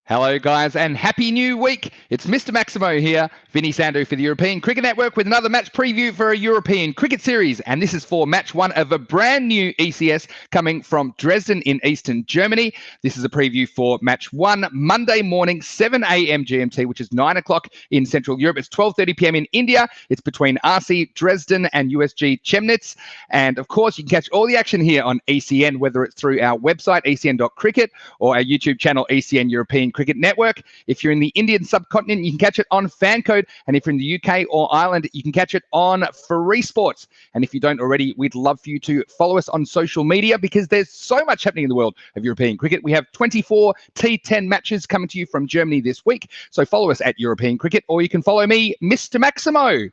Hello, guys, and happy new week. It's Mr. Maximo here, Vinny Sandu for the European Cricket Network with another match preview for a European cricket series. And this is for match one of a brand new ECS coming from Dresden in eastern Germany. This is a preview for match one, Monday morning, 7 a.m. GMT, which is 9 o'clock in Central Europe. It's 12:30 p.m. in India. It's between RC Dresden and USG Chemnitz. And of course, you can catch all the action here on ECN, whether it's through our website, ecn.cricket, or our YouTube channel, ECN European Cricket Network. If you're in the Indian subcontinent, you can catch it on Fancode, and if you're in the UK or Ireland, you can catch it on Free Sports. And if you don't already, we'd love for you to follow us on social media because there's so much happening in the world of European cricket. We have 24 T10 matches coming to you from Germany this week, so follow us at European Cricket, or you can follow me, Mr. Maximo.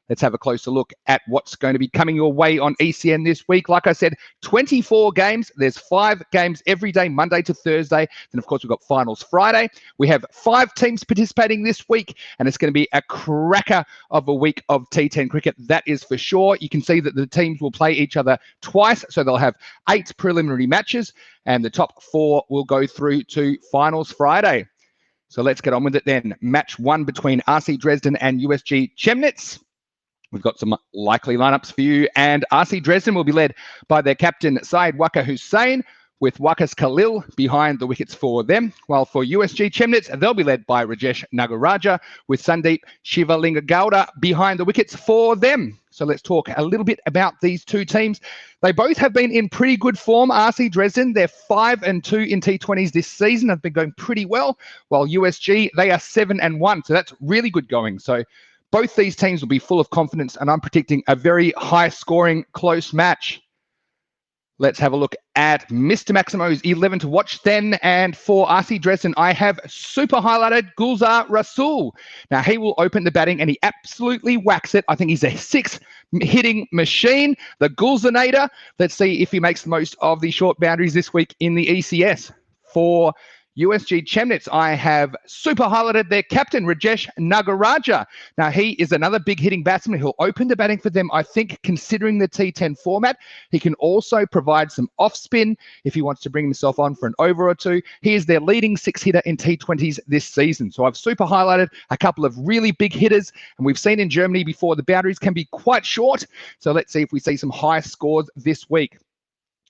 Let's have a closer look at what's going to be coming your way on ECN this week. Like I said, 24 games. There's 5 games every day, Monday to Thursday. Then, of course, we've got finals Friday. We have 5 teams participating this week, and it's going to be a cracker of a week of T10 cricket. That is for sure. You can see that the teams will play each other twice, so they'll have 8 preliminary matches, and the top 4 will go through to finals Friday. So let's get on with it then. Match 1 between RC Dresden and USG Chemnitz. We've got some likely lineups for you, and RC Dresden will be led by their captain, Syed Waqar Hussain, with Waqas Khalil behind the wickets for them, while for USG Chemnitz, they'll be led by Rajesh Nagaraja, with Sandeep Kamboj behind the wickets for them. So let's talk a little bit about these two teams. They both have been in pretty good form. RC Dresden, they're 5-2 in T20s this season, have been going pretty well, while USG, they are 7-1, so that's really good going. So both these teams will be full of confidence, and I'm predicting a very high-scoring, close match. Let's have a look at Mr. Maximo's 11 to watch then. And for RC Dresden, I have super highlighted Gulzar Rasul. Now, he will open the batting, and he absolutely whacks it. I think he's a 6-hitting machine, the Gulzanator. Let's see if he makes the most of the short boundaries this week in the ECS. For USG Chemnitz, I have super highlighted their captain, Rajesh Nagaraja. Now, he is another big hitting batsman. He'll open the batting for them, I think, considering the T10 format. He can also provide some off-spin if he wants to bring himself on for an over or two. He is their leading 6-hitter in T20s this season. So I've super highlighted a couple of really big hitters, and we've seen in Germany before the boundaries can be quite short. So let's see if we see some high scores this week.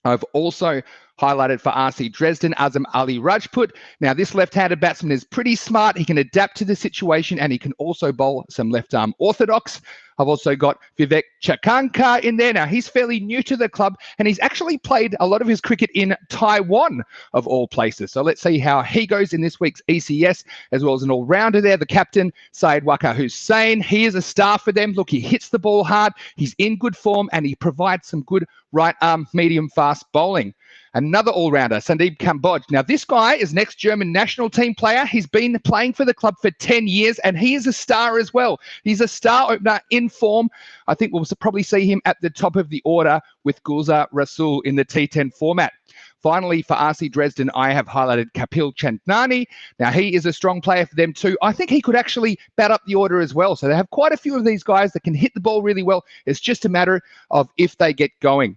I've also highlighted for RC Dresden, Azam Ali Rajput. Now, this left-handed batsman is pretty smart. He can adapt to the situation, and he can also bowl some left-arm orthodox. I've also got Vivek Chakankar in there. Now, he's fairly new to the club, and he's actually played a lot of his cricket in Taiwan, of all places. So let's see how he goes in this week's ECS, as well as an all-rounder there, the captain, Syed Waqar Hussain. He is a star for them. Look, he hits the ball hard. He's in good form, and he provides some good right-arm, medium-fast bowling. Another all-rounder, Sandeep Kamboj. Now, this guy is an ex-German national team player. He's been playing for the club for 10 years, and he is a star as well. He's a star opener in form. I think we'll probably see him at the top of the order with Gulzar Rasul in the T10 format. Finally, for RC Dresden, I have highlighted Kapil Chandnani. Now, he is a strong player for them too. I think he could actually bat up the order as well. So they have quite a few of these guys that can hit the ball really well. It's just a matter of if they get going.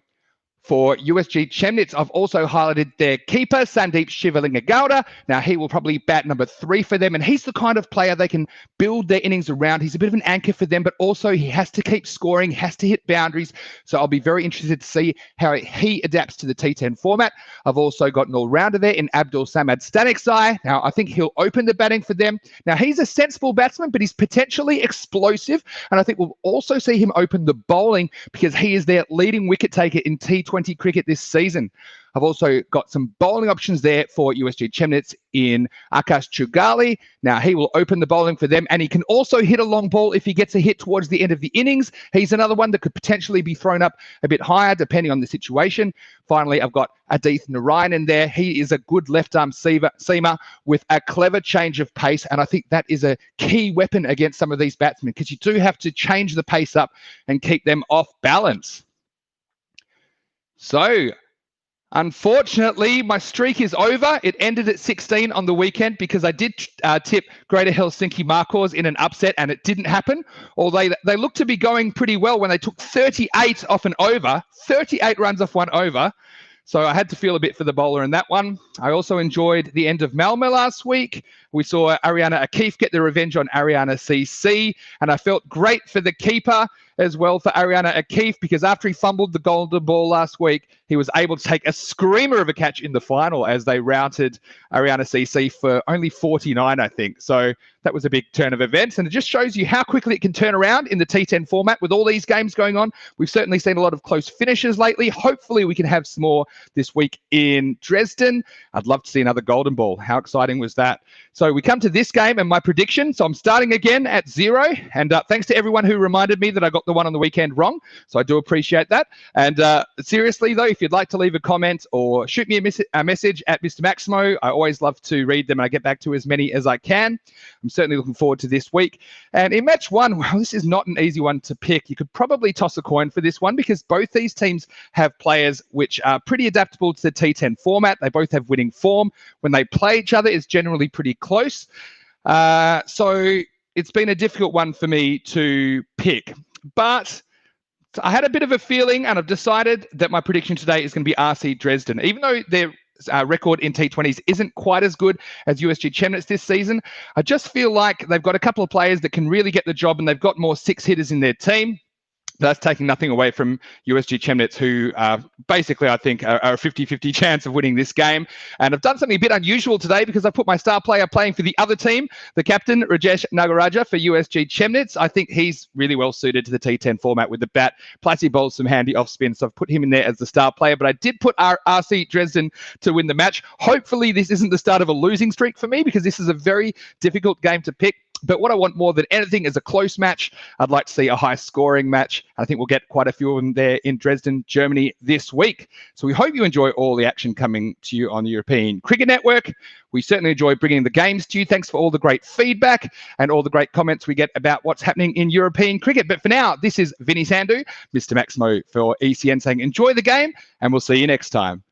For USG Chemnitz, I've also highlighted their keeper, Sandeep Kamboj. Now, he will probably bat number 3 for them, and he's the kind of player they can build their innings around. He's a bit of an anchor for them, but also he has to keep scoring, has to hit boundaries. So I'll be very interested to see how he adapts to the T10 format. I've also got an all-rounder there in Abdul Samad Stanikzai. Now, I think he'll open the batting for them. Now, he's a sensible batsman, but he's potentially explosive, and I think we'll also see him open the bowling because he is their leading wicket taker in T20 cricket this season. I've also got some bowling options there for USG Chemnitz in Akash Chugali. Now, he will open the bowling for them, and he can also hit a long ball if he gets a hit towards the end of the innings. He's another one that could potentially be thrown up a bit higher, depending on the situation. Finally, I've got Adith Narayan there. He is a good left-arm seamer with a clever change of pace, and I think that is a key weapon against some of these batsmen because you do have to change the pace up and keep them off balance. So, unfortunately, my streak is over. It ended at 16 on the weekend because I did tip Greater Helsinki Markors in an upset, and it didn't happen. Although they looked to be going pretty well when they took 38 off an over, 38 runs off one over. So I had to feel a bit for the bowler in that one. I also enjoyed the end of Malmo last week. We saw Ariana O'Keefe get the revenge on Ariana CC, and I felt great for the keeper as well for Ariana O'Keefe, because after he fumbled the golden ball last week, he was able to take a screamer of a catch in the final as they routed Ariana CC for only 49, I think. So that was a big turn of events, and it just shows you how quickly it can turn around in the T10 format with all these games going on. We've certainly seen a lot of close finishes lately. Hopefully we can have some more this week in Dresden. I'd love to see another golden ball. How exciting was that? So we come to this game and my prediction. So I'm starting again at 0, and thanks to everyone who reminded me that I got the one on the weekend wrong. So I do appreciate that. And seriously though, if you'd like to leave a comment or shoot me a message at Mr. Maximo, I always love to read them and I get back to as many as I can. I'm certainly looking forward to this week. And in match 1, well, this is not an easy one to pick. You could probably toss a coin for this one because both these teams have players which are pretty adaptable to the T10 format. They both have winning form. When they play each other, it's generally pretty close. So it's been a difficult one for me to pick. But I had a bit of a feeling, and I've decided that my prediction today is going to be RC Dresden. Even though their record in T20s isn't quite as good as USG Chemnitz this season, I just feel like they've got a couple of players that can really get the job, and they've got more 6-hitters in their team. That's taking nothing away from USG Chemnitz, who basically I think are a 50-50 chance of winning this game. And I've done something a bit unusual today because I put my star player playing for the other team, the captain, Rajesh Nagaraja for USG Chemnitz. I think he's really well suited to the T10 format with the bat. Plus he bowls some handy off spin, so I've put him in there as the star player. But I did put RC Dresden to win the match. Hopefully this isn't the start of a losing streak for me, because this is a very difficult game to pick. But what I want more than anything is a close match. I'd like to see a high-scoring match. I think we'll get quite a few of them there in Dresden, Germany this week. So we hope you enjoy all the action coming to you on the European Cricket Network. We certainly enjoy bringing the games to you. Thanks for all the great feedback and all the great comments we get about what's happening in European cricket. But for now, this is Vinny Sandu, Mr. Maximo for ECN, saying enjoy the game, and we'll see you next time.